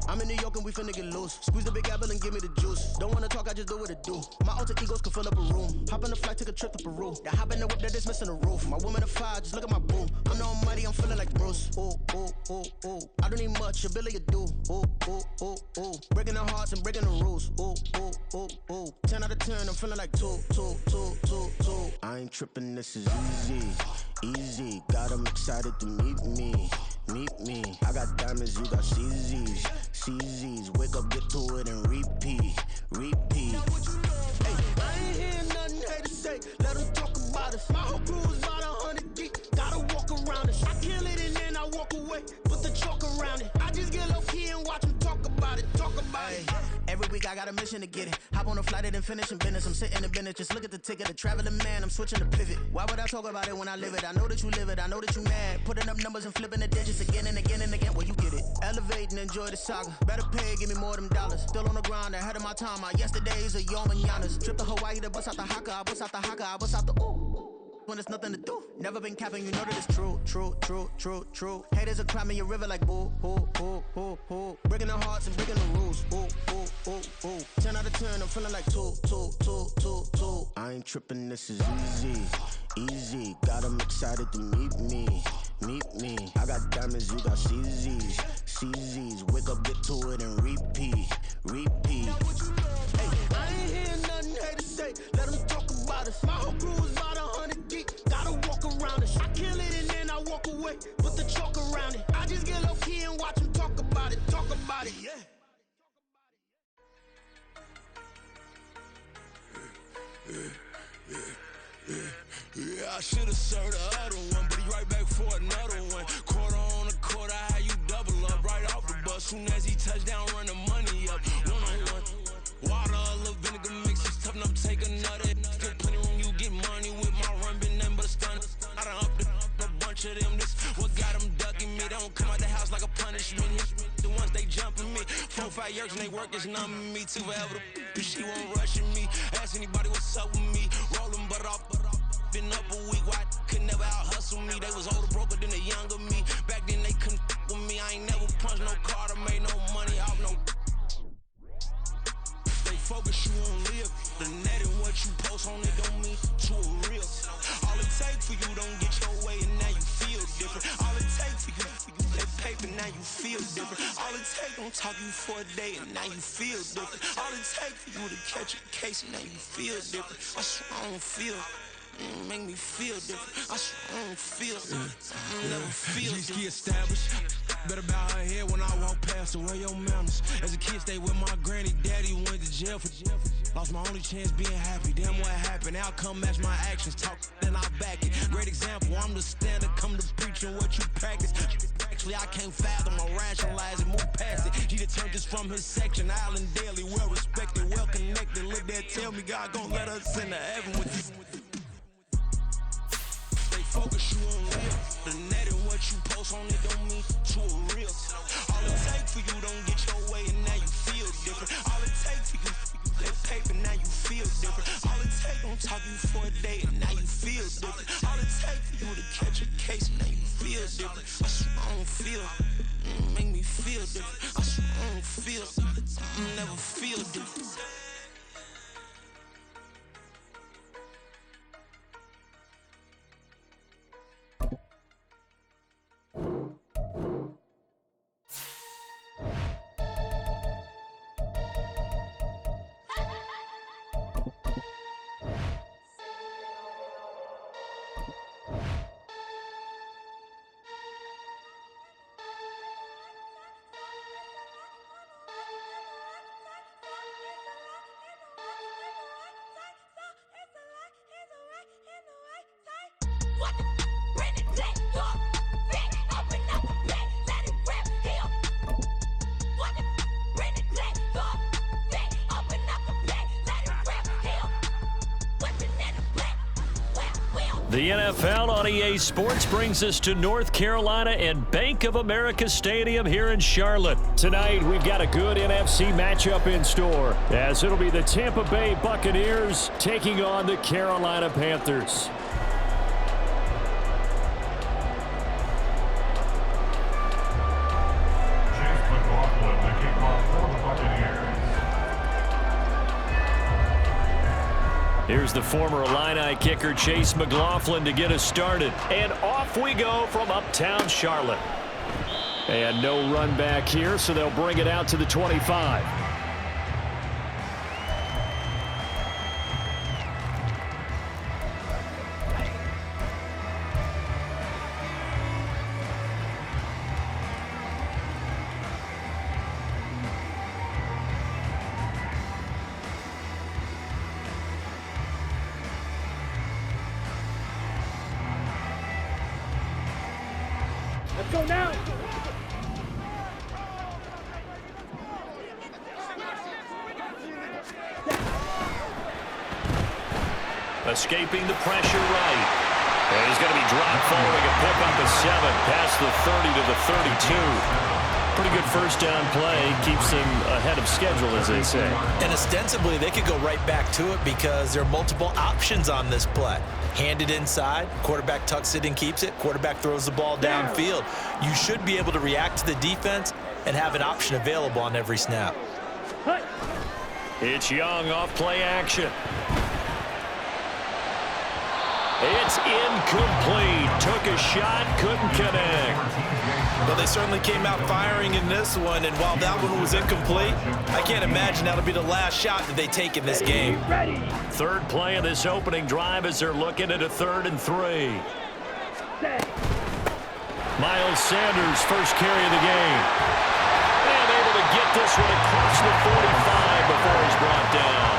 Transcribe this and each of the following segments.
I'm in New York and we finna get loose. Squeeze the big apple and give me the juice. Don't wanna talk, I just do what it do. My alter egos can fill up a room. Hop on the flight, take a trip to Peru. That hop in the whip that is missing the roof. My woman a fire, just look at my boo. I'm the almighty, I'm feeling like Bruce. Ooh, ooh, ooh, ooh. I don't need much, ability to do. Ooh, ooh, ooh, ooh. Breaking the hearts and breaking the rules. Ooh, ooh, ooh, ooh. 10 out of 10, I'm feeling like 2. I ain't tripping, this is easy. Got 'em excited to meet me. I got diamonds, you got CZs. Wake up, get to it and repeat. Hey, I ain't hearing nothing hate to say. Let 'em talk about us. My whole crew is about 100 deep. Gotta walk around it. I kill it and then I walk away. Put the chalk around it. I just get low key and watch 'em talk about it. Every week I got a mission to get it. Hop on a flight and then finish in business. I'm sitting in business, just look at the ticket. The traveling man, I'm switching to pivot. Why would I talk about it when I live it? I know that you live it, I know that you mad. Putting up numbers and flipping the digits again and again and again. Well, you get it. Elevate and enjoy the saga. Better pay, give me more them dollars. Still on the grind, ahead of my time. My yesterdays are your mananas. Trip to Hawaii to bust out the haka. I bust out the ooh. When there's nothing to do. Never been capping, you know that it's true. Haters are climbing your river like boo. Breaking the hearts and breaking the rules. Ooh. 10 out of 10, I'm feeling like 2. I ain't tripping, this is easy. Got 'em excited to meet me. I got diamonds, you got CZs. Wake up, get to it and repeat. Hey, I ain't hearing nothing hate to say. Let 'em talk about us. My whole crew is about 100 deep. Gotta walk around it. I kill it and then I walk away. Put the chalk around it. I just get low key and watch 'em talk about it. Yeah. Yeah, I should've served the other one, but he right back for another one. Quarter on a quarter, how you double up right off the bus. Soon as he touch down, run the money up. 1-on-1. Water, a little vinegar mix, it's tough enough to take another. Still plenty room, you get money with my run, been nothing but a stun. I done up a bunch of them, this what got them ducking me. They don't come out the house like a punishment. The ones they jumping me, 4-5 years and they work is numbing me. Too forever, she won't rushing me. Ask anybody what's up with me, rolling butter off. Been up a week, why could never out hustle me? They was older, broker than the younger me. Back then they couldn't with me. I ain't never punched no card or made no money off no. They focus, you on live. The net and what you post on it don't mean to a real. All it take for you don't get your way and now you feel different. All it take for you that paper, now you feel different. All it take don't talk you for a day and now you feel different. All it take for you to catch a case and now you feel different. I swear I don't feel. Make me feel different. I swear I don't feel. I never feel different. G-ski established. Better bow her head when I walk past her. Where your manners? As a kid, stayed with my granny. Daddy went to jail for. Lost my only chance being happy. Damn, what happened? Outcome match my actions. Talk, then I back it. Great example. I'm the standard. Come to preaching what you practice. Actually, I can't fathom or rationalize and move past it. G turned this from his section. Island daily, well respected, well connected. Look there, tell me God gon' let us into heaven with you. Focus, you on live. The net and what you post on it don't mean to a real. All it take for you don't get your way and now you feel different. All it take for you that paper, now you feel different. All it take don't talk you for a day and now you feel different. All it take for you to catch a case and now you feel different. I swear I don't feel. Make me feel different. I swear I don't feel. I never feel different. The NFL on EA Sports brings us to North Carolina and Bank of America Stadium here in Charlotte. Tonight, we've got a good NFC matchup in store, as it'll be the Tampa Bay Buccaneers taking on the Carolina Panthers. Chase McLaughlin Here's the former Illini kicker Chase McLaughlin to get us started. And off we go from uptown Charlotte. And no run back here, so they'll bring it out to the 25. Let's go now. Escaping the pressure right. And he's going to be dropped following a pickup of 7 past the 30 to the 32. Pretty good first down play. Keeps them ahead of schedule, as they say. And ostensibly, they could go right back to it because there are multiple options on this play. Hand it inside, quarterback tucks it and keeps it, quarterback throws the ball downfield. You should be able to react to the defense and have an option available on every snap. It's Young off play action. It's incomplete. Took a shot, couldn't connect. Well, they certainly came out firing in this one, and while that one was incomplete, I can't imagine that'll be the last shot that they take in this game. Third play of this opening drive as they're looking at a 3rd and 3. Miles Sanders, first carry of the game. And able to get this one across the 45 before he's brought down.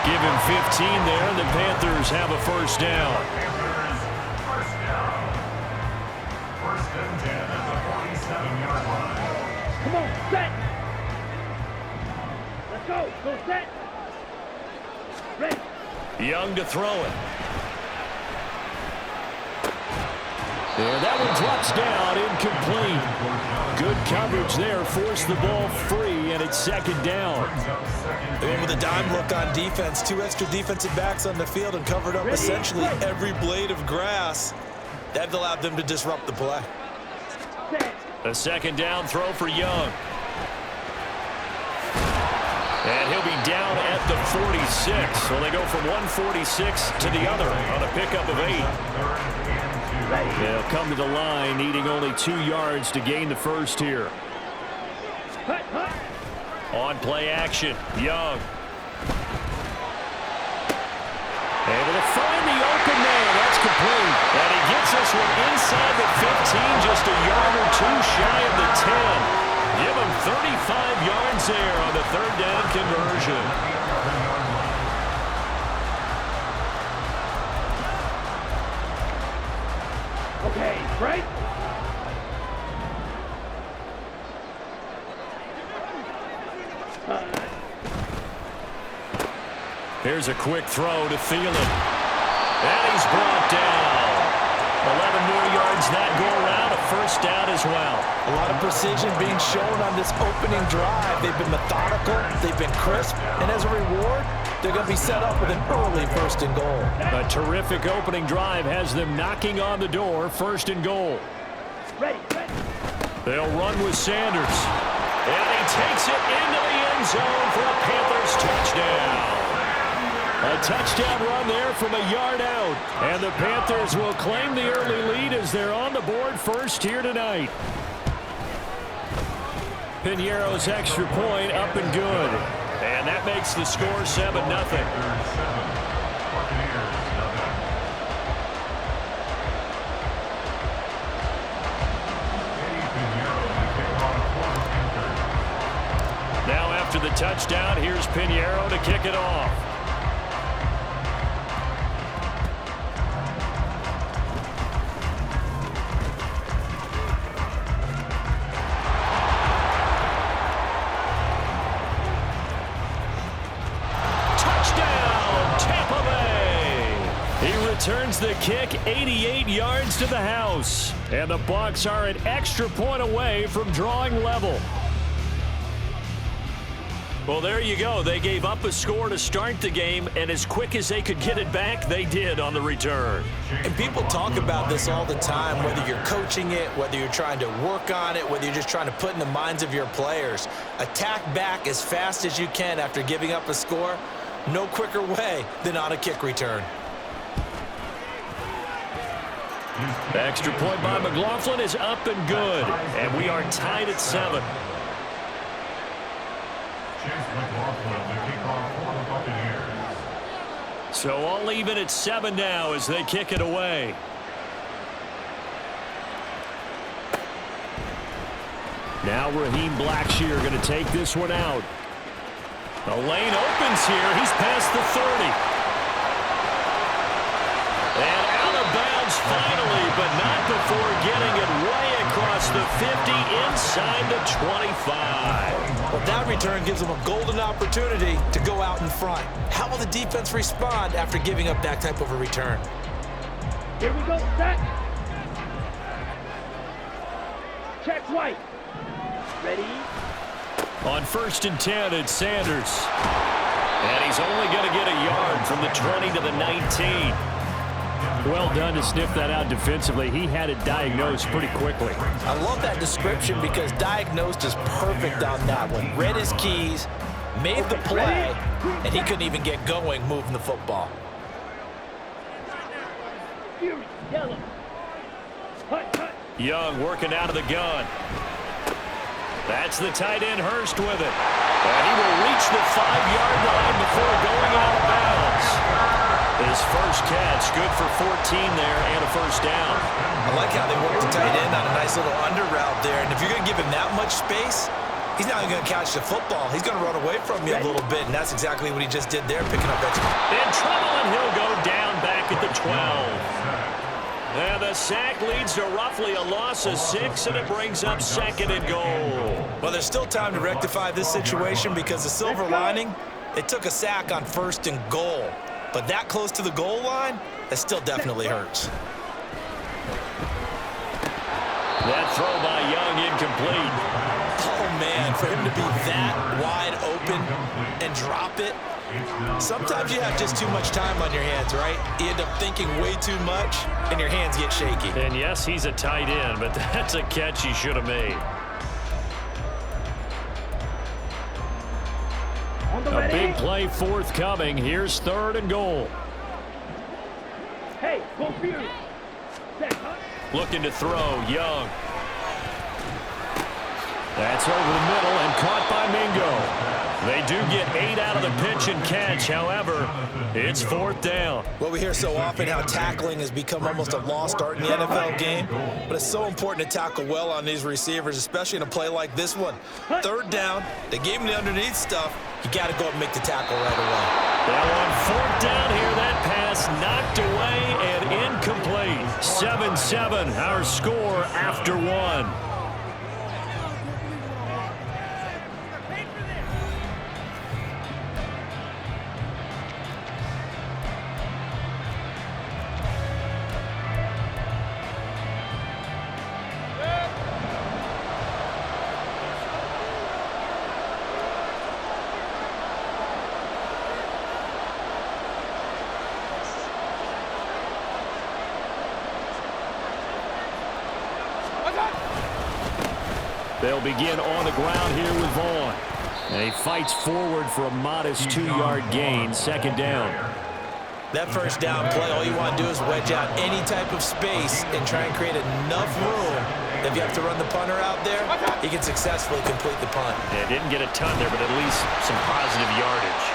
Give him 15 there, and the Panthers have a first down. First and 10 at the 47-yard line. Come on, set. Let's go. Go set. Ready. Young to throw it. And that one drops down, incomplete. Good coverage there, forced the ball free, and it's second down. They went with a dime look on defense, 2 extra defensive backs on the field and covered up essentially every blade of grass. That allowed them to disrupt the play. A second down throw for Young. And he'll be down at the 46. So they go from 146 to the other on a pickup of 8. They'll come to the line, needing only 2 yards to gain the first here. On play action, Young. Able to find the open man. That's complete. And he gets this one inside the 15, just a yard or 2 shy of the 10. Give him 35 yards there on the 3rd down conversion. Okay, right? Here's a quick throw to Thielen. And he's brought down. 11 more yards that go around. A first down as well. A lot of precision being shown on this opening drive. They've been methodical. They've been crisp. And as a reward, they're going to be set up with an early 1st and goal. A terrific opening drive has them knocking on the door. 1st and goal. Ready. They'll run with Sanders. And he takes it into the end zone for a Panthers touchdown. A touchdown run there from a yard out. And the Panthers will claim the early lead as they're on the board first here tonight. Piñeiro's extra point up and good. And that makes the score 7-0. Now after the touchdown, here's Piñeiro to kick it off. Turns the kick 88 yards to the house. And the Bucs are an extra point away from drawing level. Well, there you go. They gave up a score to start the game, and as quick as they could get it back, they did on the return. And people talk about this all the time, whether you're coaching it, whether you're trying to work on it, whether you're just trying to put in the minds of your players. Attack back as fast as you can after giving up a score. No quicker way than on a kick return. Extra point by McLaughlin is up and good. And we are tied at 7. So all even at 7 now as they kick it away. Now Raheem Blackshear going to take this one out. The lane opens here. He's past the 30. And out of bounds finally, but not before getting it way across the 50 inside the 25. Well, that return gives them a golden opportunity to go out in front. How will the defense respond after giving up that type of a return? Here we go, set. Check right. Ready? On 1st and 10, it's Sanders. And he's only going to get a yard from the 20 to the 19. Well done to sniff that out defensively. He had it diagnosed pretty quickly. I love that description because diagnosed is perfect on that one. Read his keys, made the play, and he couldn't even get going moving the football. Young working out of the gun. That's the tight end Hurst with it. And he will reach the 5-yard line before going out of bounds. His first catch, good for 14 there and a first down. I like how they worked the tight end on a nice little under route there. And if you're going to give him that much space, he's not even going to catch the football. He's going to run away from you a little bit, and that's exactly what he just did there, picking up extra. In trouble, and he'll go down back at the 12. And the sack leads to roughly a loss of 6, and it brings up 2nd and goal. Well, there's still time to rectify this situation because the silver lining, it took a sack on 1st and goal. But that close to the goal line, that still definitely hurts. That throw by Young incomplete. Oh, man, for him to be that wide open and drop it, sometimes you have just too much time on your hands, right? You end up thinking way too much, and your hands get shaky. And yes, he's a tight end, but that's a catch he should have made. A big play forthcoming. Here's 3rd and goal. Hey, go for you. Looking to throw, Young. That's over the middle and caught by Mingo. They do get 8 out of the pitch and catch. However, it's 4th down. Well, we hear so often how tackling has become almost a lost art in the NFL game, but it's so important to tackle well on these receivers, especially in a play like this one. 3rd down, they gave him the underneath stuff. You got to go and make the tackle right away. Now on 4th down here, that pass knocked away and incomplete. 7-7, our score after 1. They'll begin on the ground here with Vaughn. And he fights forward for a modest 2-yard gain, 2nd down. That 1st down play, all you want to do is wedge out any type of space and try and create enough room. If you have to run the punter out there, he can successfully complete the punt. Yeah, didn't get a ton there, but at least some positive yardage.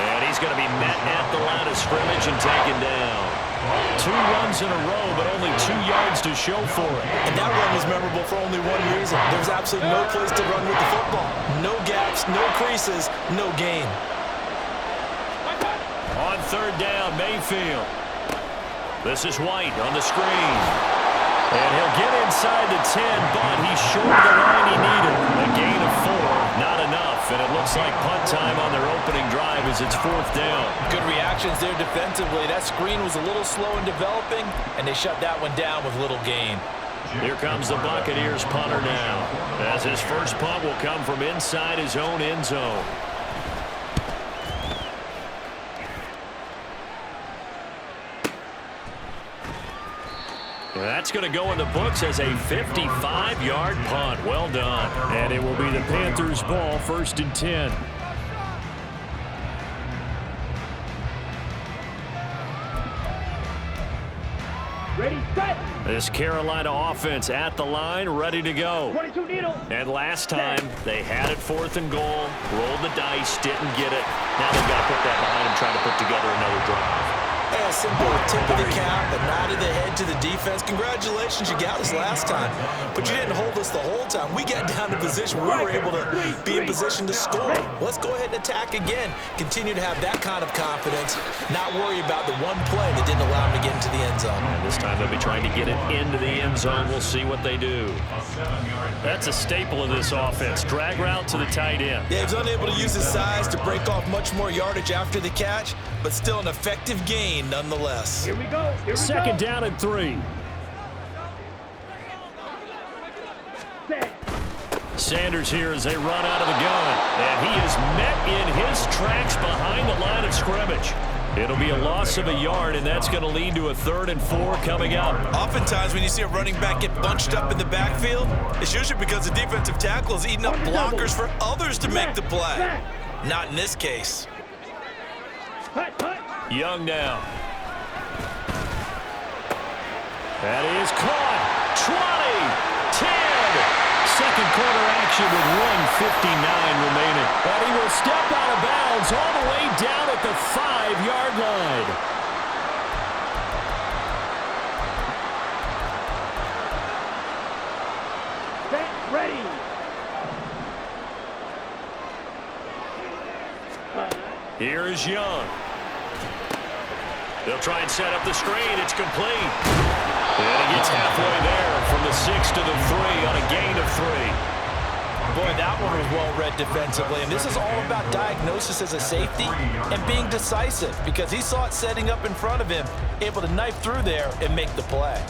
And he's going to be met at the line of scrimmage and taken down. 2 runs in a row, but only 2 yards to show for it. And that run was memorable for only one reason. There was absolutely no place to run with the football. No gaps, no creases, no gain. On 3rd down, Mayfield. This is White on the screen. And he'll get inside the 10, but he's short of the line he needed. A gain of 4, not enough. And it looks like punt time on their opening drive as it's 4th down. Good reactions there defensively. That screen was a little slow in developing, and they shut that one down with little gain. Here comes the Buccaneers punter now, as his first punt will come from inside his own end zone. That's going to go in the books as a 55-yard punt. Well done. And it will be the Panthers' ball, 1st and 10. Ready, set. This Carolina offense at the line, ready to go. 22 needle. And last time, they had it 4th and goal, rolled the dice, didn't get it. Now they've got to put that behind them, trying to put together another drive. Hey, a simple tip of the cap, a nod of the head to the defense. Congratulations, you got us last time. But you didn't hold us the whole time. We got down to position where we were able to be in position to score. Let's go ahead and attack again. Continue to have that kind of confidence. Not worry about the one play that didn't allow them to get into the end zone. And this time they'll be trying to get it into the end zone. We'll see what they do. That's a staple of this offense. Drag route to the tight end. Yeah, he was unable to use his size to break off much more yardage after the catch, but still an effective gain nonetheless. Here we go. Here we Second go. down and 3. Set. Sanders here as they run out of the gun. And he is met in his tracks behind the line of scrimmage. It'll be a loss of a yard, and that's going to lead to a 3rd and 4 coming up. Oftentimes when you see a running back get bunched up in the backfield, it's usually because the defensive tackle is eating up blockers for others to make the play. Not in this case. Hut, hut. Young now. That is caught. 20, 10. Second quarter action with 1:59 remaining. But he will step out of bounds all the way down at the 5-yard line. Set. Ready. Here is Young. They'll try and set up the screen. It's complete. And he gets halfway there from the 6 to the 3 on a gain of 3. Boy, that one was well-read defensively, and this is all about diagnosis as a safety and being decisive because he saw it setting up in front of him, able to knife through there and make the play.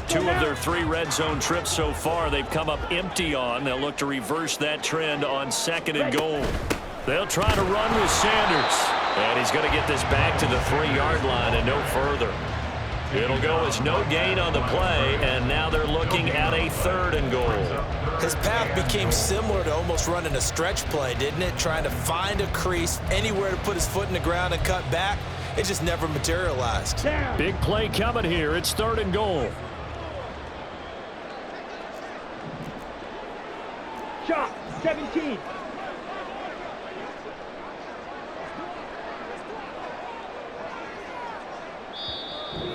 Two of their 3 red zone trips so far they've come up empty on. They'll look to reverse that trend on 2nd and goal. They'll try to run with Sanders. And he's going to get this back to the 3-yard line and no further. It'll go as no gain on the play, and now they're looking at a 3rd and goal. His path became similar to almost running a stretch play, didn't it? Trying to find a crease, anywhere to put his foot in the ground and cut back. It just never materialized. Big play coming here. It's 3rd and goal. Shot. 17.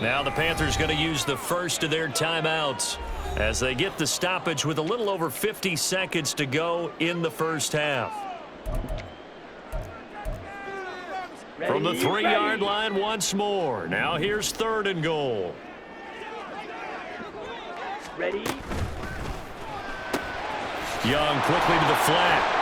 Now the Panthers going to use the first of their timeouts as they get the stoppage with a little over 50 seconds to go in the first half. Ready, From the 3-yard ready. line once more. Now here's 3rd and goal. Ready. Young quickly to the flat.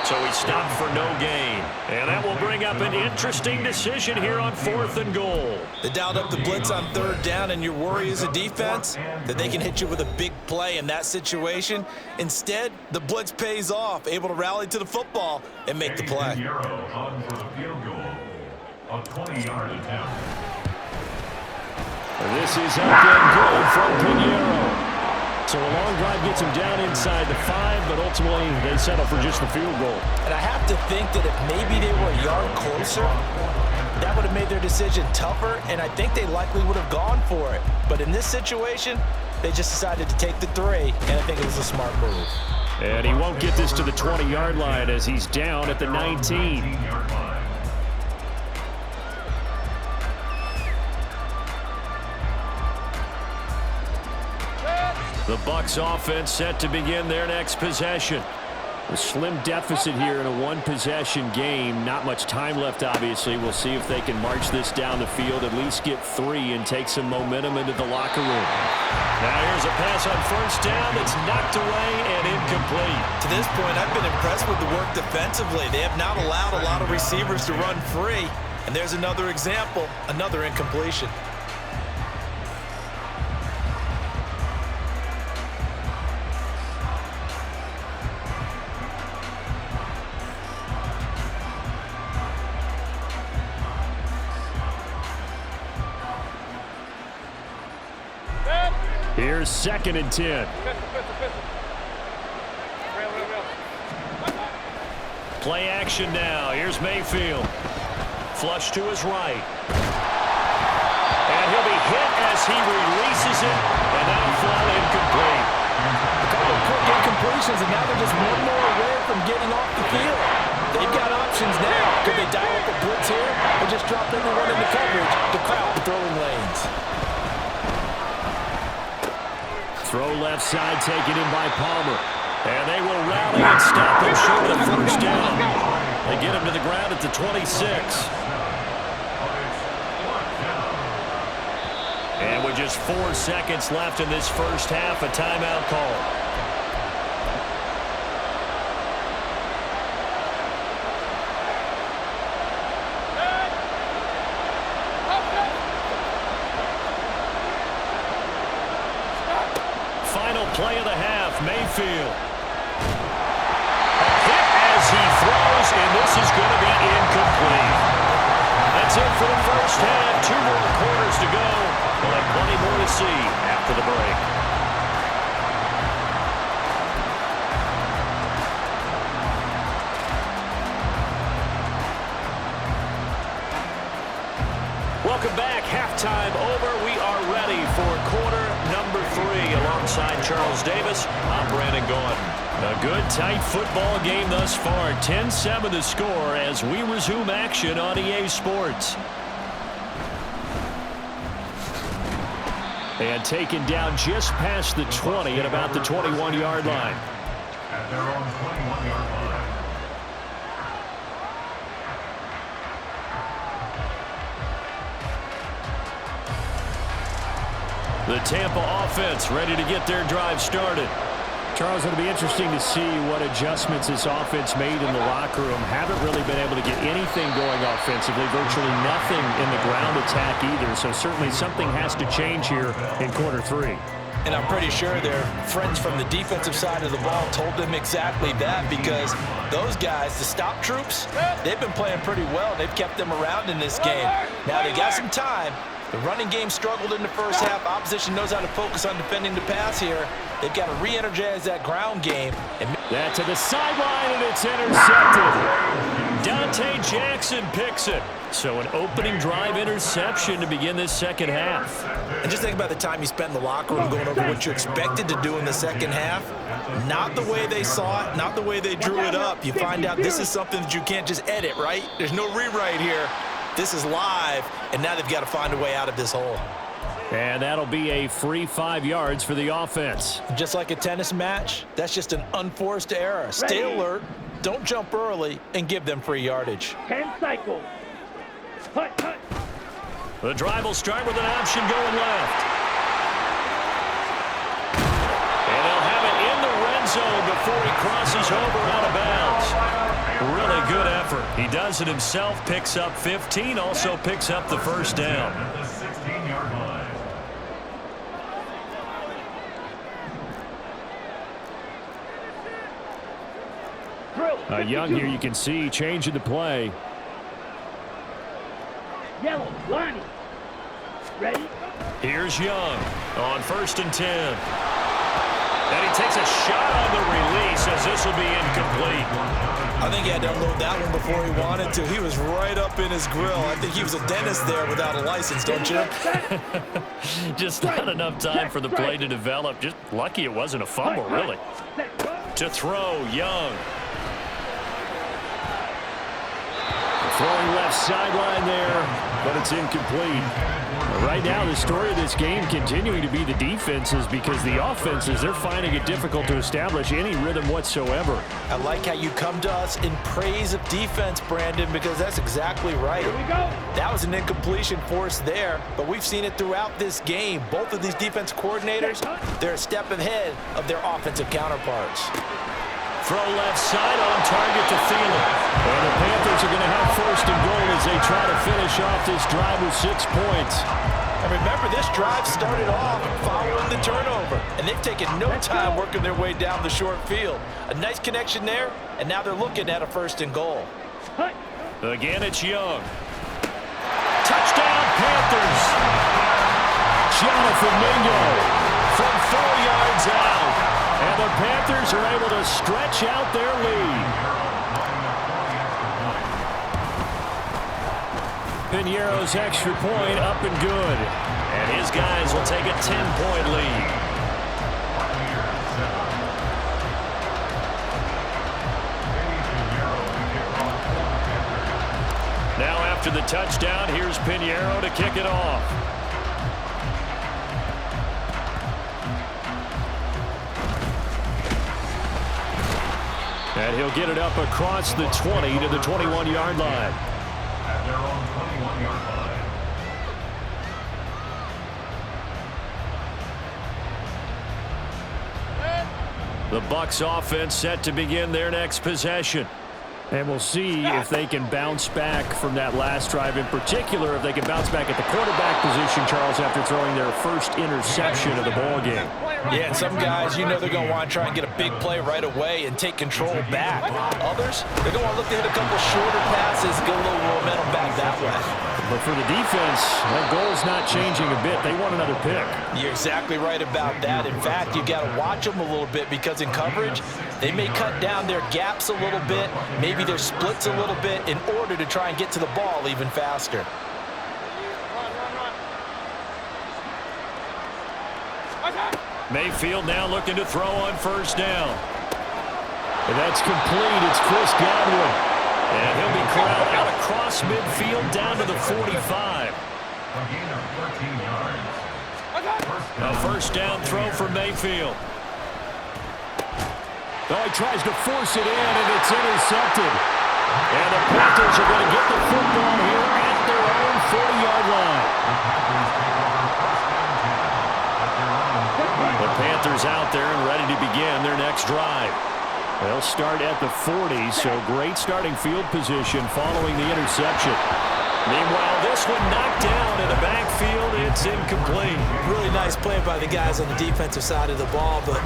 So he stopped for no gain. And that will bring up an interesting decision here on 4th and goal. They dialed up the blitz on 3rd down, and your worry as a defense that they can hit you with a big play in that situation. Instead, the blitz pays off, able to rally to the football and make the play. Pinheiro on for the field goal. A 20-yard attempt. This is up and good from Pinheiro. So a long drive gets him down inside the 5, but ultimately they settle for just the field goal. And I have to think that if maybe they were a yard closer, that would have made their decision tougher, and I think they likely would have gone for it. But in this situation, they just decided to take the 3, and I think it was a smart move. And he won't get this to the 20-yard line as he's down at the 19. 19-yard line. The Bucs offense set to begin their next possession. A slim deficit here in a 1-possession game. Not much time left, obviously. We'll see if they can march this down the field, at least get 3 and take some momentum into the locker room. Now here's a pass on 1st down that's knocked away and incomplete. To this point, I've been impressed with the work defensively. They have not allowed a lot of receivers to run free. And there's another example, another incompletion. Here's 2nd and 10. Play action now. Here's Mayfield. Flush to his right. And he'll be hit as he releases it, and that'll fall incomplete. A couple of quick incompletions, and now they're just one more away from getting off the field. They've got options now. Could they dial up a blitz here or just drop everyone into coverage to crowd the throwing lanes? Throw left side taken in by Palmer. And they will rally and stop him short of the first down. They get him to the ground at the 26. And with just 4 seconds left in this first half, a timeout call. Final play of the half, Mayfield. A hit as he throws, and this is going to be incomplete. That's it for the first half. 2 more quarters to go. We'll have plenty more to see after the break. Welcome back. Halftime over. We are ready for quarter number 3. Alongside Charles Davis, I'm Brandon Gordon. A good, tight football game thus far. 10-7 the score as we resume action on EA Sports. And taken down just past the 20 at about the 21-yard line. At their own 21-yard line. The Tampa offense ready to get their drive started. Charles, it'll be interesting to see what adjustments this offense made in the locker room. Haven't really been able to get anything going offensively, virtually nothing in the ground attack either. So certainly something has to change here in quarter 3. And I'm pretty sure their friends from the defensive side of the ball told them exactly that, because those guys, the stop troops, they've been playing pretty well. They've kept them around in this game. Now they got some time. The running game struggled in the first half. Opposition knows how to focus on defending the pass here. They've got to re-energize that ground game. And that to the sideline, and it's intercepted. Dante Jackson picks it. So an opening drive interception to begin this second half. And just think about the time you spent in the locker room going over what you expected to do in the second half. Not the way they saw it, not the way they drew it up. You find out this is something that you can't just edit, right? There's no rewrite here. This is live, and now they've got to find a way out of this hole. And that'll be a free 5 yards for the offense. Just like a tennis match, that's just an unforced error. Stay alert, don't jump early, and give them free yardage. 10 cycles. Hut, hut. The drive will start with an option going left. And they'll have it in the red zone before he crosses over out of bounds. Really good effort. He does it himself, picks up 15, also picks up the first down. At the 16-yard line. Young here, you can see changing the play. Yellow, Lonnie. Ready? Here's Young on 1st and 10. And he takes a shot on the release as this will be incomplete. I think he had to unload that one before he wanted to. He was right up in his grill. I think he was a dentist there without a license, don't you? Just not enough time for the play to develop. Just lucky it wasn't a fumble, really. To throw, Young. Throwing left sideline there, but it's incomplete. Right now, the story of this game continuing to be the defenses, because the offenses, they're finding it difficult to establish any rhythm whatsoever. I like how you come to us in praise of defense, Brandon, because that's exactly right. Here we go. That was an incompletion forced there, but we've seen it throughout this game. Both of these defense coordinators, they're a step ahead of their offensive counterparts. Throw left side on target to Thielen. And the Panthers are going to have 1st and goal as they try to finish off this drive with 6 points. And remember, this drive started off following the turnover, and they've taken no time working their way down the short field. A nice connection there, and now they're looking at a 1st and goal. Again, it's Young. Touchdown, Panthers. Jonathan Mingo from 4 yards out. And the Panthers are able to stretch out their lead. Piñeiro's extra point up and good. And his guys will take a 10-point lead. Now after the touchdown, here's Piñeiro to kick it off. And he'll get it up across the 20 to the 21-yard line. At their own 21-yard line. The Bucs offense set to begin their next possession. And we'll see if they can bounce back from that last drive, in particular if they can bounce back at the quarterback position, Charles, after throwing their first interception of the ball game. Yeah, and some guys, you know they're going to want to try and get a big play right away and take control back. Others, they're going to want to look to hit a couple shorter passes, get a little momentum back that way. But for the defense, that goal's not changing a bit. They want another pick. You're exactly right about that. In fact, you got to watch them a little bit because in coverage, they may cut down their gaps a little bit, maybe their splits a little bit in order to try and get to the ball even faster. Mayfield now looking to throw on first down. And that's complete. It's Chris Godwin. And he'll be corralled out across midfield down to the 45. A gain of 13 yards. A first down throw for Mayfield. Oh, he tries to force it in, and it's intercepted. And the Panthers are going to get the football here at their own 40-yard line. The Panthers out there and ready to begin their next drive. They'll start at the 40, so great starting field position following the interception. Meanwhile, this one knocked down in the backfield. It's incomplete. Really nice play by the guys on the defensive side of the ball, but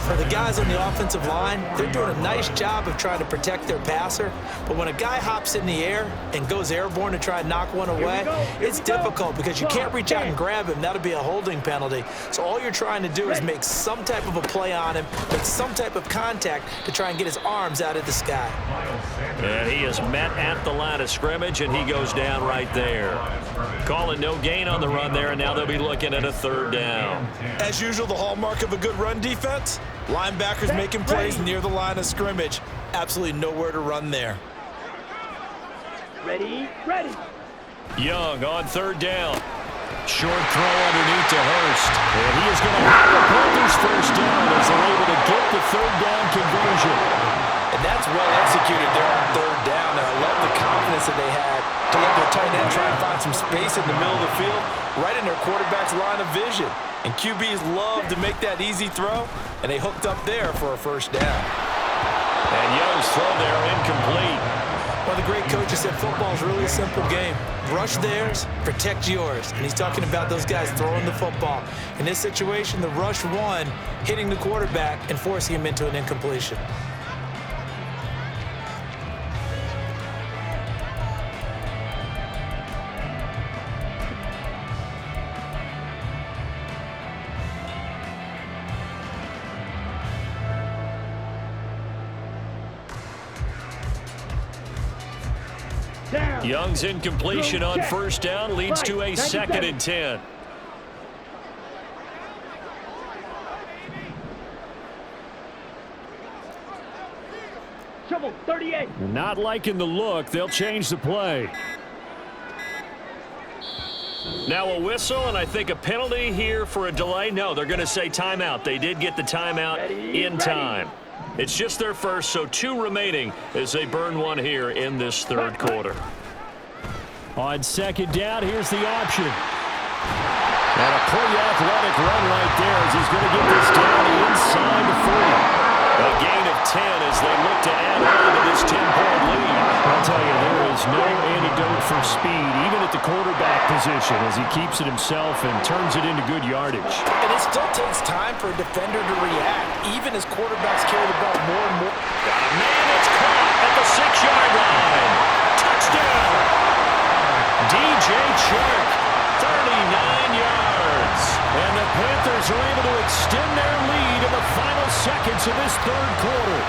for the guys on the offensive line, they're doing a nice job of trying to protect their passer. But when a guy hops in the air and goes airborne to try and knock one away, it's difficult because you can't reach out and grab him. That'll be a holding penalty. So all you're trying to do is make some type of a play on him, make some type of contact to try and get his arms out of the sky. And he is met at the line of scrimmage, and he goes down right there. Calling no gain on the run there, and now they'll be looking at a third down. As usual, the hallmark of a good run defense, linebackers making plays near the line of scrimmage. Absolutely nowhere to run there. Ready, ready. Young on third down. Short throw underneath to Hurst. And he is going to have the Panthers first down as they're able to get the third down conversion. And that's well executed there on third down. And I love the confidence that they had to let their tight end try and find some space in the middle of the field, right in their quarterback's line of vision. And QBs love to make that easy throw, and they hooked up there for a first down. And Young's throw there incomplete. One of the great coaches said football is really a simple game. Rush theirs, protect yours. And he's talking about those guys throwing the football. In this situation, the rush one, hitting the quarterback and forcing him into an incompletion. Young's incompletion on first down leads to a 2nd and 10. Trouble, 38. Not liking the look. They'll change the play. Now a whistle, and I think a penalty here for a delay. No, they're going to say timeout. They did get the timeout in time. It's just their first, so 2 remaining as they burn one here in this third quarter. On second down, here's the option. And a pretty athletic run right there as he's going to get this down inside the 40. A gain of 10 as they look to add on to this 10-point lead. I'll tell you, there is no antidote for speed, even at the quarterback position, as he keeps it himself and turns it into good yardage. And it still takes time for a defender to react, even as quarterbacks carry the ball more and more. Got a man that's caught at the 6-yard line. Touchdown! DJ Chark, 39 yards. And the Panthers are able to extend their lead in the final seconds of this third quarter.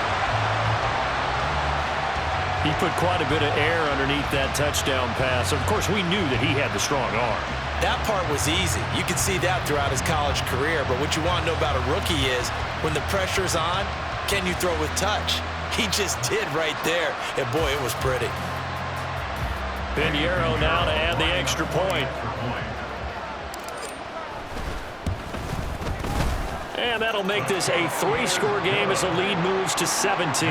He put quite a bit of air underneath that touchdown pass. Of course, we knew that he had the strong arm. That part was easy. You can see that throughout his college career. But what you want to know about a rookie is when the pressure's on, can you throw with touch? He just did right there. And, boy, it was pretty. Pinheiro now to add the extra point. And that'll make this a 3-score game as the lead moves to 17.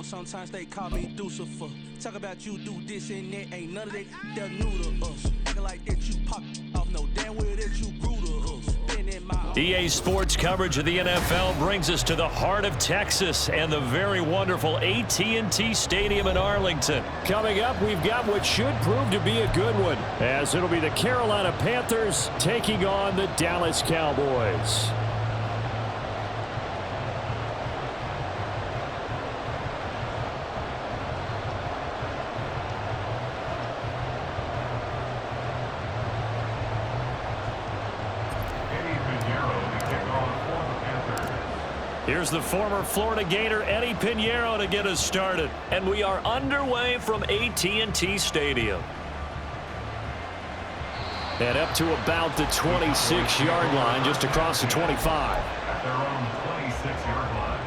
Sometimes they call me Lucifer. Talk about you do this and that. Ain't none of that they're new to us. Acting like that you pop off. No damn well that you grew to us. Been in my EA Sports coverage of the NFL brings us to the heart of Texas and the very wonderful AT&T Stadium in Arlington. Coming up, we've got what should prove to be a good one, as it'll be the Carolina Panthers taking on the Dallas Cowboys. Here's the former Florida Gator, Eddie Pinheiro, to get us started. And we are underway from AT&T Stadium. And up to about the 26-yard line, just across the 25. At their own 26-yard line.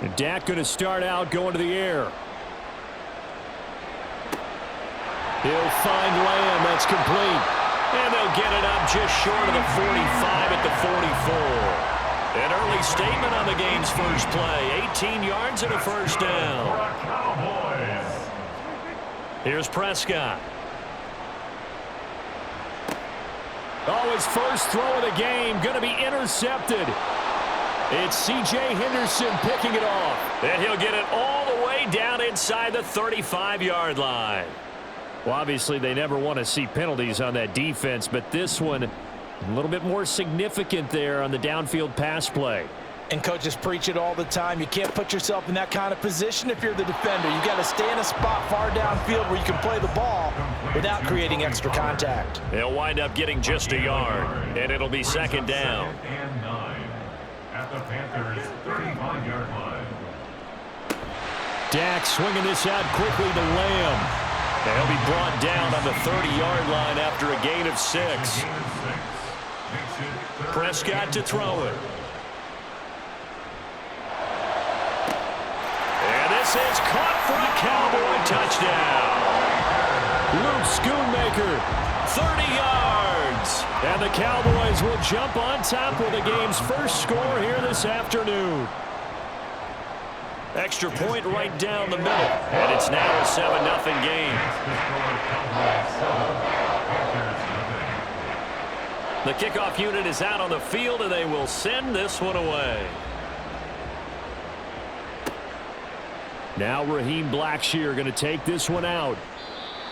And Dak going to start out going to the air. He'll find Lamb. That's complete. And they'll get it up just short of the 45 at the 44. An early statement on the game's first play. 18 yards and a first down. Here's Prescott. Oh, his first throw of the game going to be intercepted. It's C.J. Henderson picking it off. And he'll get it all the way down inside the 35-yard line. Well, obviously, they never want to see penalties on that defense, but this one a little bit more significant there on the downfield pass play. And coaches preach it all the time. You can't put yourself in that kind of position if you're the defender. You got to stay in a spot far downfield where you can play the ball without creating extra contact. They'll wind up getting just a yard, and it'll be second down. And 9 at the Panthers' 35-yard line. Dak swinging this out quickly to Lamb. And he'll be brought down on the 30-yard line after a gain of 6. Prescott to throw it. And this is caught for a Cowboy touchdown. Luke Schoonmaker, 30 yards. And the Cowboys will jump on top with the game's first score here this afternoon. Extra point right down the middle. And it's now a 7-0 game. The kickoff unit is out on the field, and they will send this one away. Now Raheem Blackshear going to take this one out.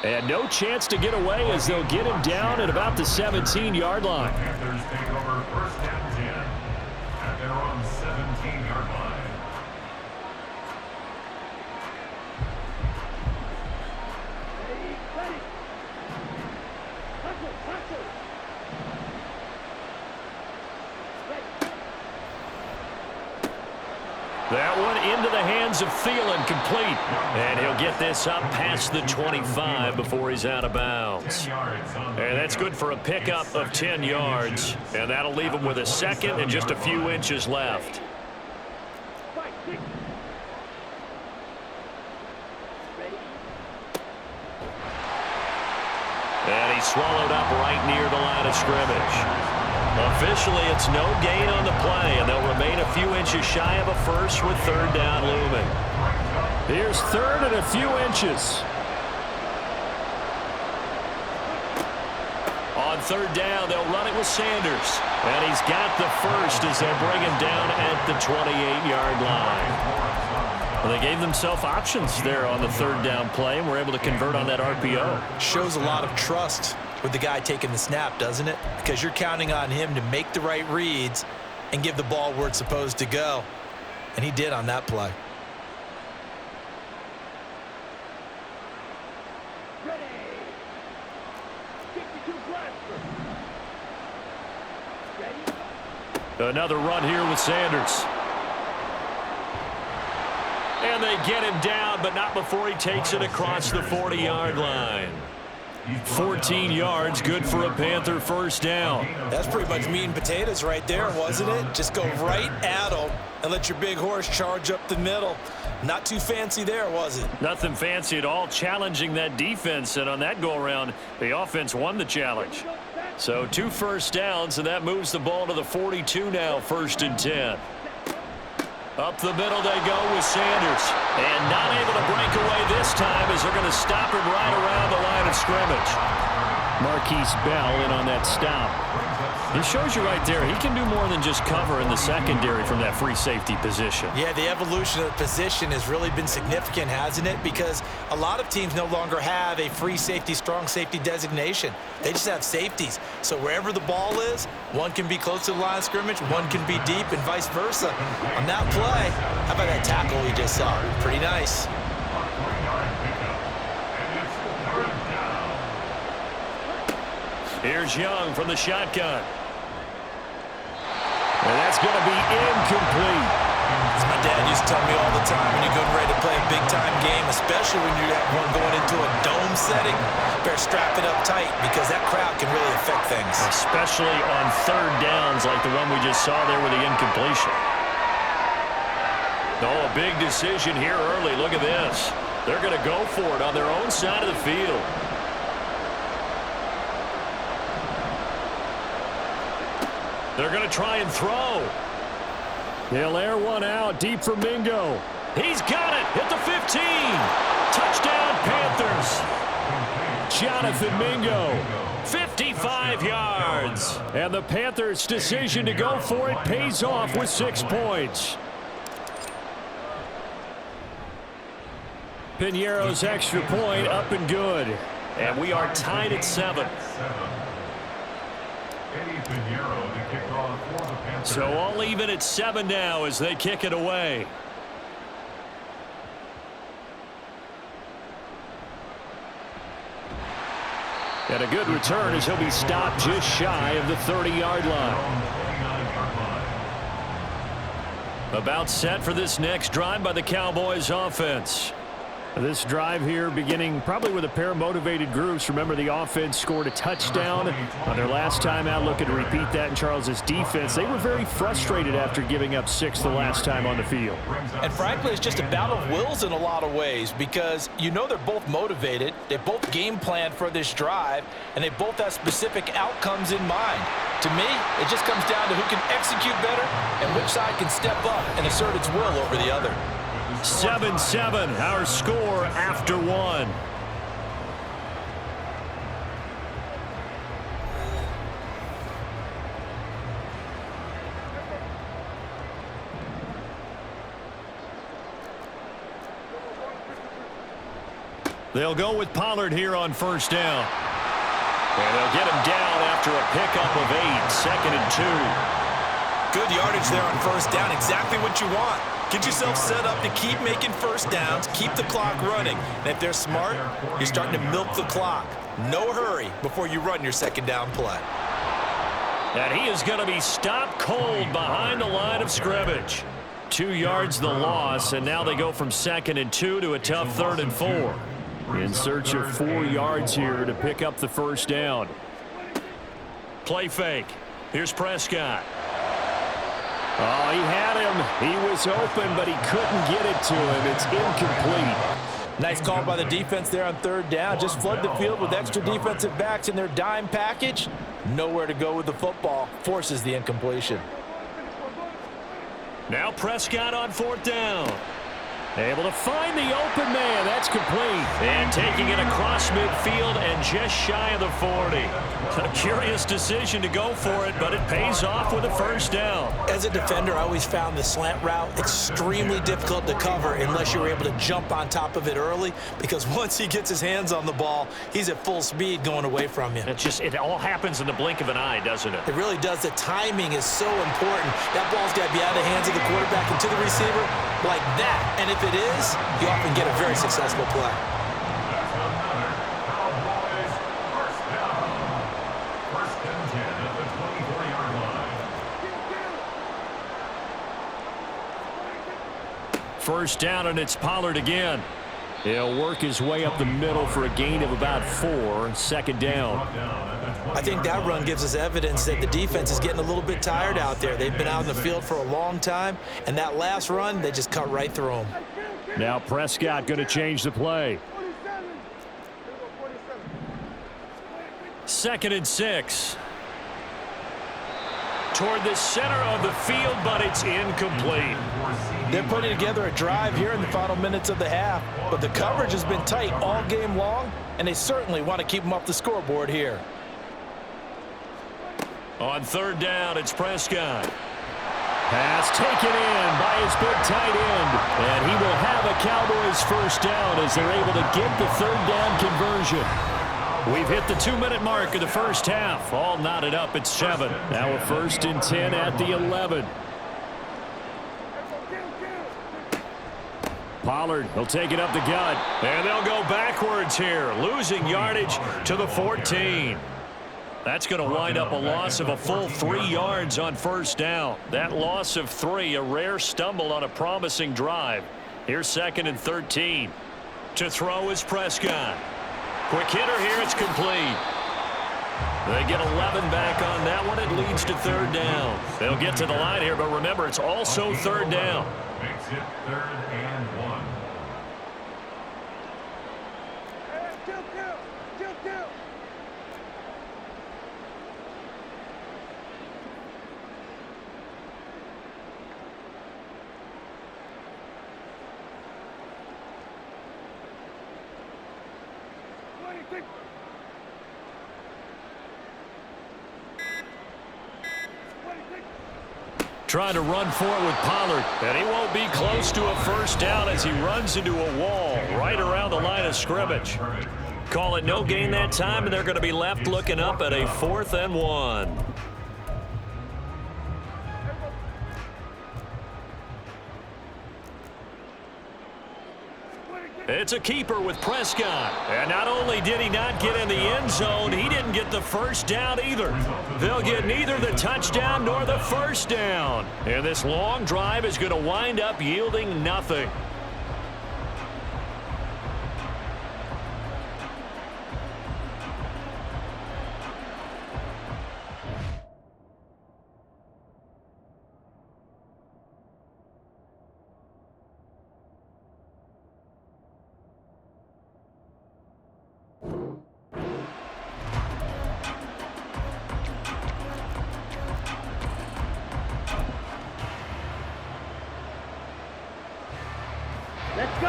And no chance to get away as they'll get him down at about the 17-yard line. Panthers take over first and 10 at That one into the hands of Thielen, complete. And he'll get this up past the 25 before he's out of bounds. And that's good for a pickup of 10 yards. And that'll leave him with a second and just a few inches left. And he's swallowed up right near the line of scrimmage. Officially, it's no gain on the play, and they'll remain a few inches shy of a first with third down looming. Here's third and a few inches. On third down, they'll run it with Sanders. And he's got the first as they'll bring him down at the 28-yard line. Well, they gave themselves options there on the third down play, and were able to convert on that RPO. Shows a lot of trust with the guy taking the snap, doesn't it? Because you're counting on him to make the right reads and give the ball where it's supposed to go. And he did on that play. Another run here with Sanders. And they get him down, but not before he takes it across the 40-yard line. 14 yards, good for a Panther first down. That's pretty much meat and potatoes right there, wasn't it? Just go right at them and let your big horse charge up the middle. Not too fancy there, was it? Nothing fancy at all, challenging that defense, and on that go-around, the offense won the challenge. So 2 first downs, and that moves the ball to the 42 now, 1st and 10. Up the middle they go with Sanders. And not able to break away this time as they're going to stop him right around the line of scrimmage. Marquise Bell in on that stop. It shows you right there, he can do more than just cover in the secondary from that free safety position. Yeah, the evolution of the position has really been significant, hasn't it? Because a lot of teams no longer have a free safety, strong safety designation. They just have safeties. So wherever the ball is, one can be close to the line of scrimmage, one can be deep, and vice versa. On that play, how about that tackle we just saw? Pretty nice. Here's Young from the shotgun. And that's going to be incomplete. As my dad used to tell me all the time, when you're getting ready to play a big-time game, especially when you have one going into a dome setting, better strap it up tight because that crowd can really affect things. Especially on third downs like the one we just saw there with the incompletion. Oh, a big decision here early. Look at this. They're going to go for it on their own side of the field. They're going to try and throw. He'll air one out deep for Mingo. He's got it at the 15. Touchdown, Panthers. Jonathan Mingo. 55 yards. And the Panthers' decision to go for it pays off with 6 points. Piñeiro's extra point up and good. And we are tied at 7. So all even at 7 now as they kick it away. And a good return as he'll be stopped just shy of the 30-yard line. About set for this next drive by the Cowboys offense. This drive here beginning probably with a pair of motivated groups. Remember, the offense scored a touchdown on their last time out. Looking to repeat that in Charles's defense. They were very frustrated after giving up 6 the last time on the field. And frankly, it's just a battle of wills in a lot of ways because you know they're both motivated. They both game planned for this drive, and they both have specific outcomes in mind. To me, it just comes down to who can execute better and which side can step up and assert its will over the other. 7-7, our score after 1. They'll go with Pollard here on first down. And they'll get him down after a pickup of 8, 2nd and 2. Good yardage there on first down, exactly what you want. Get yourself set up to keep making first downs, keep the clock running. And if they're smart, you're starting to milk the clock. No hurry before you run your second down play. And he is going to be stopped cold behind the line of scrimmage. 2 yards the loss, and now they go from 2nd and 2 to a tough 3rd and 4. In search of 4 yards here to pick up the first down. Play fake. Here's Prescott. Oh, he had him. He was open, but he couldn't get it to him. It's incomplete. Nice call by the defense there on 3rd down. Just flood the field with extra defensive backs in their dime package. Nowhere to go with the football. Forces the incompletion. Now Prescott on 4th down. Able to find the open man. That's complete. And taking it across midfield and just shy of the 40. A curious decision to go for it, but it pays off with a first down. As a defender, I always found the slant route extremely difficult to cover unless you were able to jump on top of it early, because once he gets his hands on the ball, he's at full speed going away from you. It all happens in the blink of an eye, doesn't it? It really does. The timing is so important. That ball's got to be out of the hands of the quarterback and to the receiver like that. And if it is, you often get a very successful play. That's another Cowboys first down. 1st and 10 at the 24-yard line. First down, and it's Pollard again. He'll work his way up the middle for a gain of about 4. 2nd down. I think that run gives us evidence that the defense is getting a little bit tired out there. They've been out in the field for a long time, and that last run, they just cut right through them. Now Prescott going to change the play. 2nd and 6. Toward the center of the field, but it's incomplete. They're putting together a drive here in the final minutes of the half, but the coverage has been tight all game long, and they certainly want to keep them off the scoreboard here. On 3rd down, it's Prescott. Pass taken in by his big tight end, and he will have a Cowboys first down as they're able to get the 3rd down conversion. We've hit the 2-minute mark of the first half. All knotted up at 7. Now a 1st and 10 at the 11. Pollard, he'll take it up the gut, and they'll go backwards here, losing yardage to the 14. That's going to wind up a loss of a full 3 yards on first down. That loss of 3, a rare stumble on a promising drive. Here's 2nd and 13. To throw is Prescott. Quick hitter here, it's complete. They get 11 back on that one. It leads to 3rd down. They'll get to the line here, but remember, it's also 3rd down. Makes it 3rd and 1. Trying to run for it with Pollard, and he won't be close to a first down as he runs into a wall right around the line of scrimmage. Call it no gain that time, and they're going to be left looking up at a 4th and 1. It's a keeper with Prescott. And not only did he not get in the end zone, he didn't get the first down either. They'll get neither the touchdown nor the first down. And this long drive is going to wind up yielding nothing.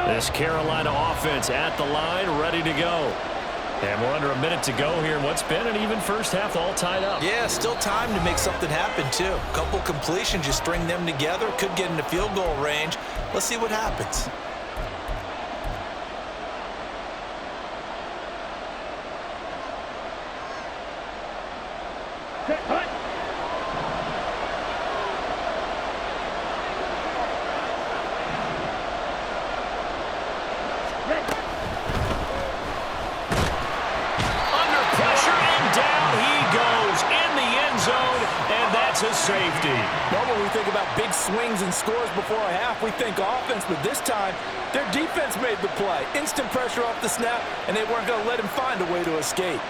This Carolina offense at the line, ready to go. And we're under a minute to go here. What's been an even first half, all tied up. Yeah, still time to make something happen, too. A couple completions, you string them together, could get into field goal range. Let's see what happens. safety. Normally, when we think about big swings and scores before a half, we think offense, but this time, their defense made the play. Instant pressure off the snap, and they weren't going to let him find a way to escape.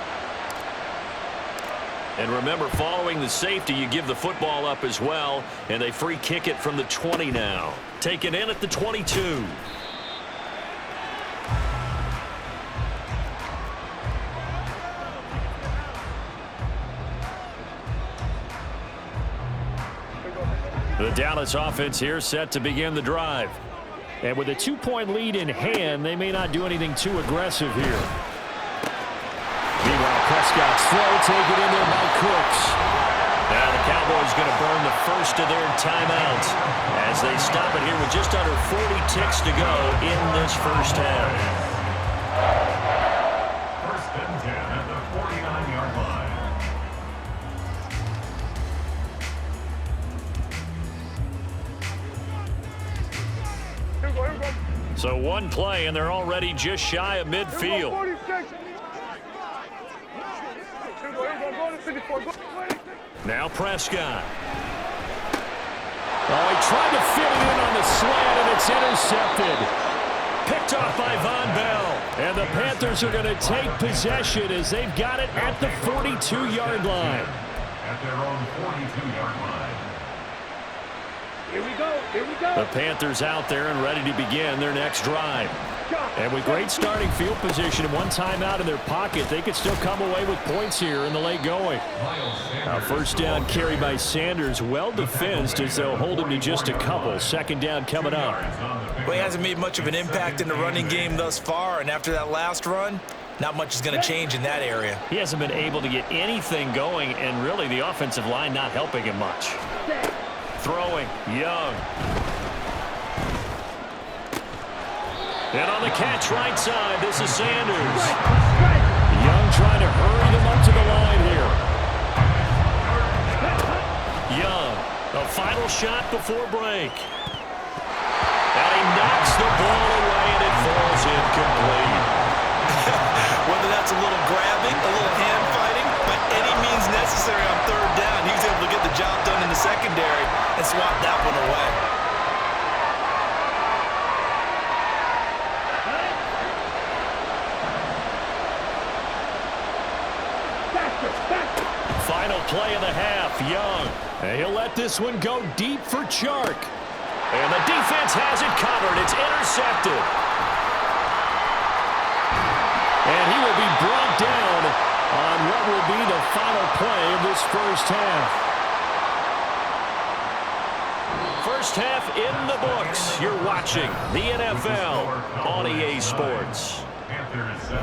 And remember, following the safety, you give the football up as well, and they free kick it from the 20 now. Taken in at the 22. The Dallas offense here set to begin the drive. And with a 2-point lead in hand, they may not do anything too aggressive here. Meanwhile, Prescott's throw taken in there by Cooks. Now the Cowboys going to burn the first of their timeouts as they stop it here with just under 40 ticks to go in this first half. First and 10 at the 49-yard line. So one play, and they're already just shy of midfield. Now Prescott. Oh, he tried to fit it in on the slant, and it's intercepted. Picked off by Von Bell. And the Panthers are going to take possession as they've got it at the 42-yard line. At their own 42-yard line. Here we go. Here we go. The Panthers out there and ready to begin their next drive. And with great starting field position and one timeout in their pocket, they could still come away with points here in the late going. A first down carry by Sanders, well defensed as they'll hold him to just a couple. Second down coming up. Well, he hasn't made much of an impact in the running game thus far, and after that last run, not much is going to change in that area. He hasn't been able to get anything going, and really the offensive line not helping him much. Throwing, Young. And on the catch right side, this is Sanders. Young trying to hurry them up to the line here. Young, a final shot before break. And he knocks the ball away, and it falls incomplete. Whether that's a little grabbing, a little hand fighting, by any means necessary on third down, he was able to get the job done in the secondary and swat that one away. Final play of the half, Young. And he'll let this one go deep for Chark. And the defense has it covered. It's intercepted. And he will be brought down on what will be the final play of this first half. First half in the books. You're watching the NFL on EA Sports. Panthers 7.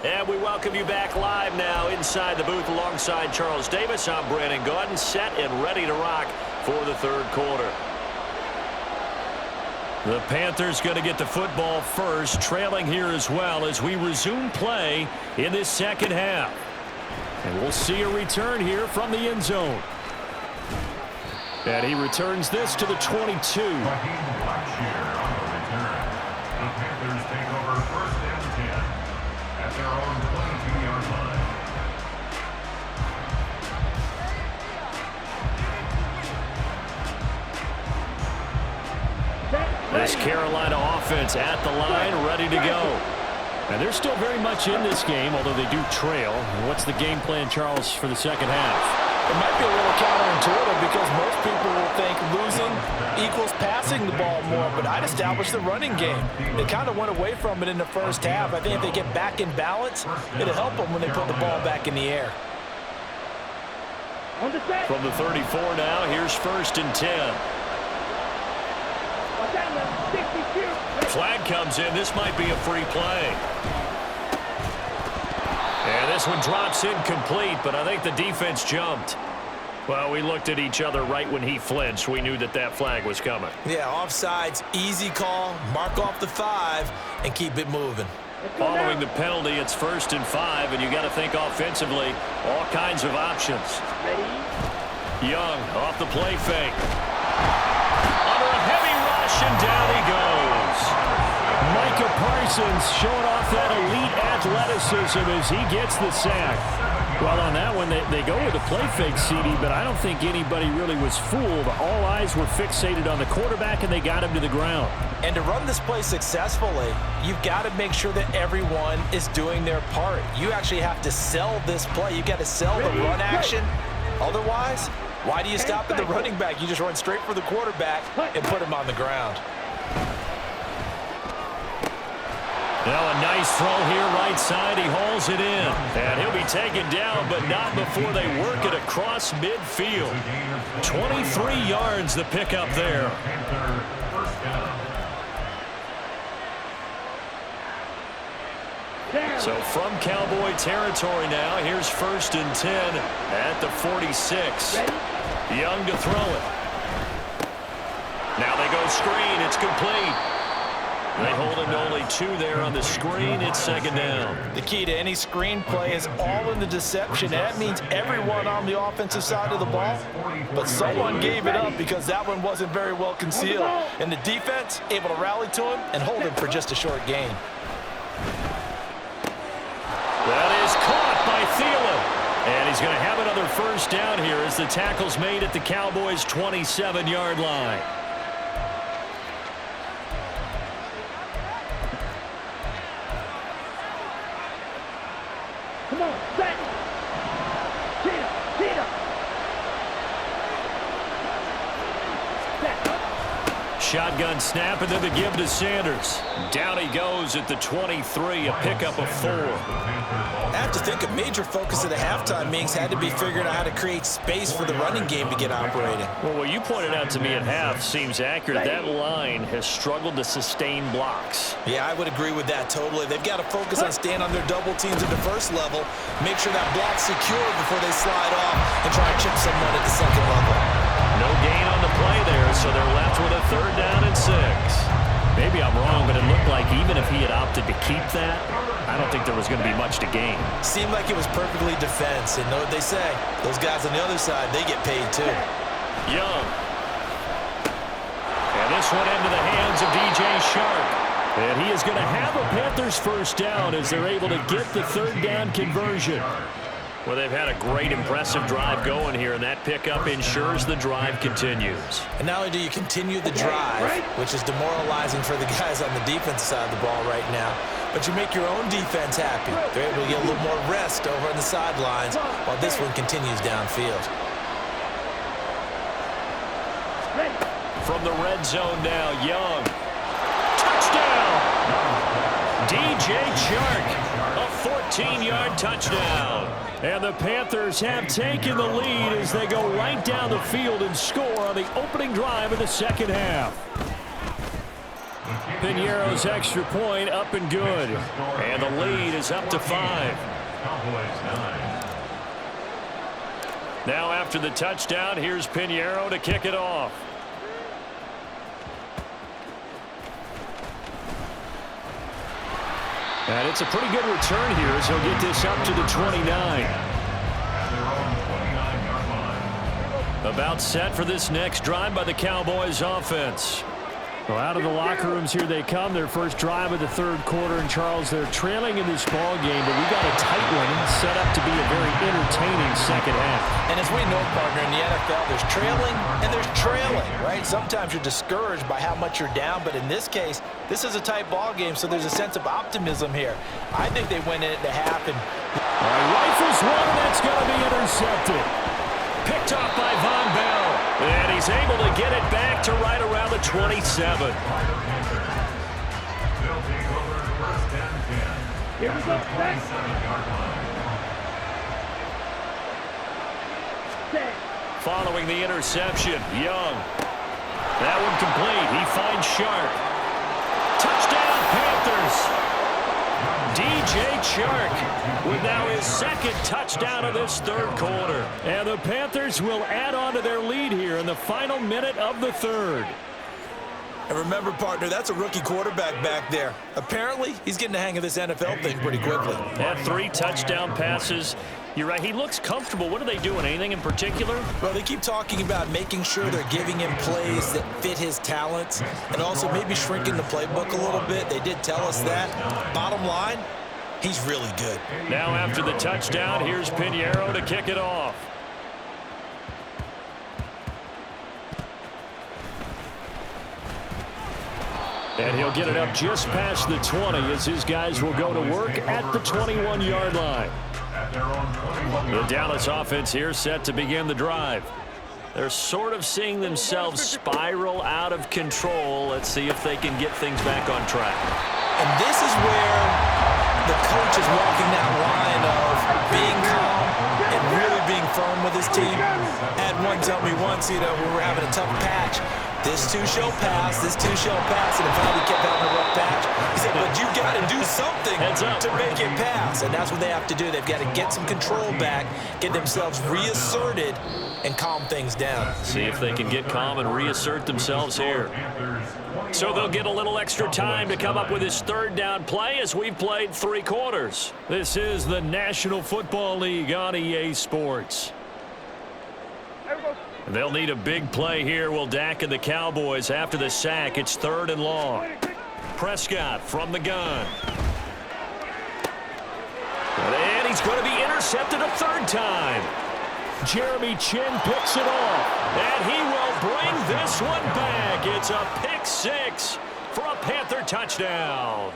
And we welcome you back live now inside the booth alongside Charles Davis. I'm Brandon Gordon, set and ready to rock for the third quarter. The Panthers going to get the football first, trailing here as well as we resume play in this second half. And we'll see a return here from the end zone. And he returns this to the 22. Their own 22-yard line. This Carolina offense at the line, ready to go. And they're still very much in this game, although they do trail. What's the game plan, Charles, for the second half? It might be a little counterintuitive because most people will think losing equals passing the ball more, but I'd establish the running game. They kind of went away from it in the first half. I think if they get back in balance, it'll help them when they put the ball back in the air. From the 34 now, here's first and 10. Flag comes in. This might be a free play. And this one drops incomplete, but I think the defense jumped. Well, we looked at each other right when he flinched. We knew that that flag was coming. Yeah, offsides, easy call, mark off the 5, and keep it moving. Following the penalty, it's first and 5, and you got to think offensively, all kinds of options. Young off the play fake. Under a heavy rush, and down he goes. Micah Parsons showing off that elite athleticism as he gets the sack. Well, on that one, they go with a play fake, CD, but I don't think anybody really was fooled. All eyes were fixated on the quarterback, and they got him to the ground. And to run this play successfully, you've got to make sure that everyone is doing their part. You actually have to sell this play. You've got to sell the run action. Otherwise, why do you stop at the running back? You just run straight for the quarterback and put him on the ground. Now a nice throw here right side. He hauls it in. And he'll be taken down, but not before they work it across midfield. 23 yards the pickup there. So from Cowboy territory now, here's 1st and 10 at the 46. Young to throw it. Now they go screen. It's complete. They hold him to only 2 there on the screen. It's 2nd down. The key to any screen play is all in the deception. That means everyone on the offensive side of the ball, but someone gave it up because that one wasn't very well concealed. And the defense able to rally to him and hold him for just a short gain. That is caught by Thielen. And he's going to have another 1st down here as the tackle's made at the Cowboys' 27-yard line. Come on, set. Cheetah. Shotgun snap, and then the give to Sanders. Down he goes at the 23, a pickup of 4. I have to think a major focus of the halftime meetings had to be figuring out how to create space for the running game to get operating. Well, what you pointed out to me at half seems accurate. That line has struggled to sustain blocks. Yeah, I would agree with that totally. They've got to focus on staying on their double teams at the 1st level, make sure that block's secure before they slide off and try to chip someone at the 2nd level. No gain on the play there, so they're left with a 3rd down and 6. Maybe I'm wrong, but it looked like even if he had opted to keep that, I don't think there was going to be much to gain. Seemed like it was perfectly defense, and know what they say. Those guys on the other side, they get paid too. Young. And this one into the hands of DJ Shark. And he is going to have a Panthers 1st down as they're able to get the 3rd down conversion. Well, they've had a great, impressive drive going here, and that pickup ensures the drive continues. And not only do you continue the drive, which is demoralizing for the guys on the defensive side of the ball right now, but you make your own defense happy. They're able to get a little more rest over on the sidelines while this one continues downfield. From the red zone now, Young. Touchdown! DJ Chark, a 14-yard touchdown. And the Panthers have taken the lead as they go right down the field and score on the opening drive of the 2nd half. Piñeiro's extra point up and good. And the lead is up to 5. Now after the touchdown, here's Piñeiro to kick it off. And it's a pretty good return here as he'll get this up to the 29. About set for this next drive by the Cowboys offense. Well, out of the locker rooms here they come. Their first drive of the 3rd quarter. And Charles, they're trailing in this ball game, but we got a tight one set up to be a very entertaining 2nd half. And as we know, partner, in the NFL, there's trailing and there's trailing, right? Sometimes you're discouraged by how much you're down, but in this case, this is a tight ball game, so there's a sense of optimism here. I think they went in at the half and rifles one that's going to be intercepted. Picked off by Von Bell. And he's able to get it back to right around the 27. Here we go, Following the interception, Young. That one complete. He finds Shark. Touchdown, Panthers. DJ Chark with now his 2nd touchdown of this 3rd quarter. And the Panthers will add on to their lead here in the final minute of the 3rd. And remember, partner, that's a rookie quarterback back there. Apparently, he's getting the hang of this NFL thing pretty quickly. Had 3 touchdown passes. You're right, he looks comfortable. What are they doing? Anything in particular? Well, they keep talking about making sure they're giving him plays that fit his talents and also maybe shrinking the playbook a little bit. They did tell us that. Bottom line, he's really good. Now after the touchdown, here's Pinheiro to kick it off. And he'll get it up just past the 20 as his guys will go to work at the 21-yard line. The Dallas offense here set to begin the drive. They're sort of seeing themselves spiral out of control. Let's see if they can get things back on track. And this is where the coach is walking that line of being calm and really being firm with his team. Had one tell me once, we were having a tough patch. This too shall pass, this too shall pass, and finally kept having a rough patch. He said, but you got to do something to make it pass, and that's what they have to do. They've got to get some control back, get themselves reasserted, and calm things down. See if they can get calm and reassert themselves here. So they'll get a little extra time to come up with his 3rd down play as we've played 3 quarters. This is the National Football League on EA Sports. They'll need a big play here, will Dak and the Cowboys after the sack. It's 3rd and long. Prescott from the gun. And he's going to be intercepted a 3rd time. Jeremy Chin picks it off. And he will bring this one back. It's a pick 6 for a Panther touchdown.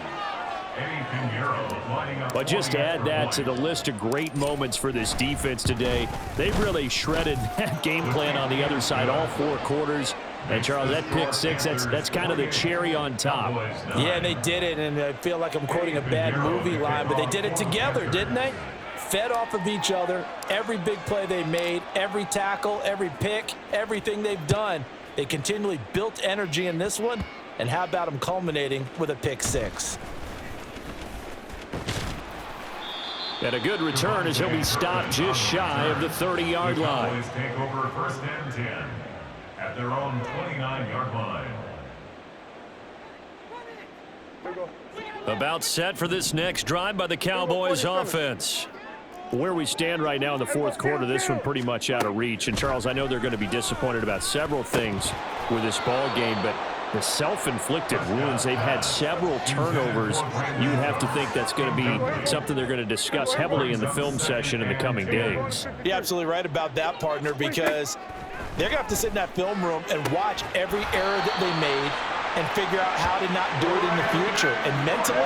But just to add that to the list of great moments for this defense today, they've really shredded that game plan on the other side all 4 quarters. And, Charles, that pick 6, that's kind of the cherry on top. Yeah, they did it, and I feel like I'm quoting a bad movie line, but they did it together, didn't they? Fed off of each other, every big play they made, every tackle, every pick, everything they've done. They continually built energy in this one, and how about them culminating with a pick 6? And a good return as he'll be stopped just shy of the 30-yard line. Take over 1st and 10 at their own 29-yard line. About set for this next drive by the Cowboys offense. Where we stand right now in the 4th quarter, this one pretty much out of reach. And, Charles, I know they're going to be disappointed about several things with this ball game, but the self-inflicted wounds, they've had several turnovers. You would have to think that's going to be something they're going to discuss heavily in the film session in the coming days. You're absolutely right about that, partner, because they're going to have to sit in that film room and watch every error that they made and figure out how to not do it in the future. And mentally,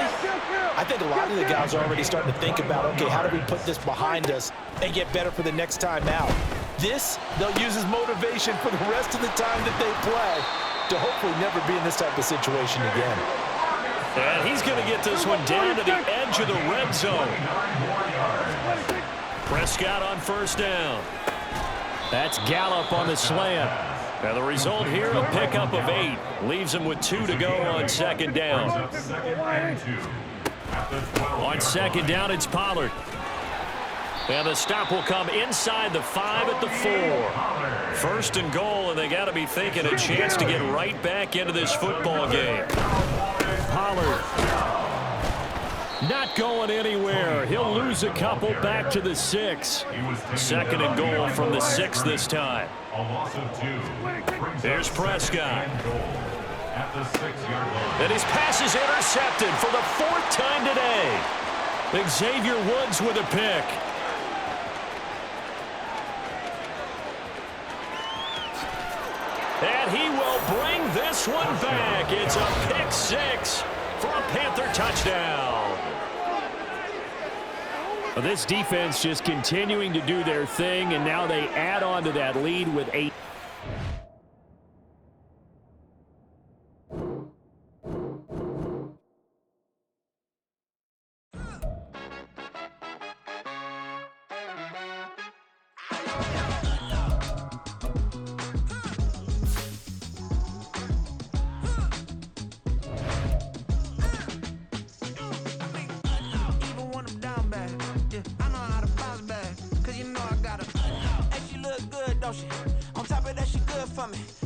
I think a lot of the guys are already starting to think about, okay, how do we put this behind us and get better for the next time out? This, they'll use as motivation for the rest of the time that they play to hopefully never be in this type of situation again. And he's going to get this one down to the edge of the red zone. Prescott on 1st down. That's Gallup on the slant. Now the result here, a pickup of 8. Leaves him with 2 to go on 2nd down. On 2nd down, it's Pollard. And the stop will come inside the 5 at the 4. 1st and goal, and they got to be thinking a chance to get right back into this football game. Pollard not going anywhere. He'll lose a couple back to the 6. 2nd and goal from the 6 this time. Here's Prescott. And his pass is intercepted for the 4th time today. Xavier Woods with a pick. And he will bring this one back. It's a pick 6 for a Panther touchdown. Well, this defense just continuing to do their thing, and now they add on to that lead with 8. On top of that, she good for me.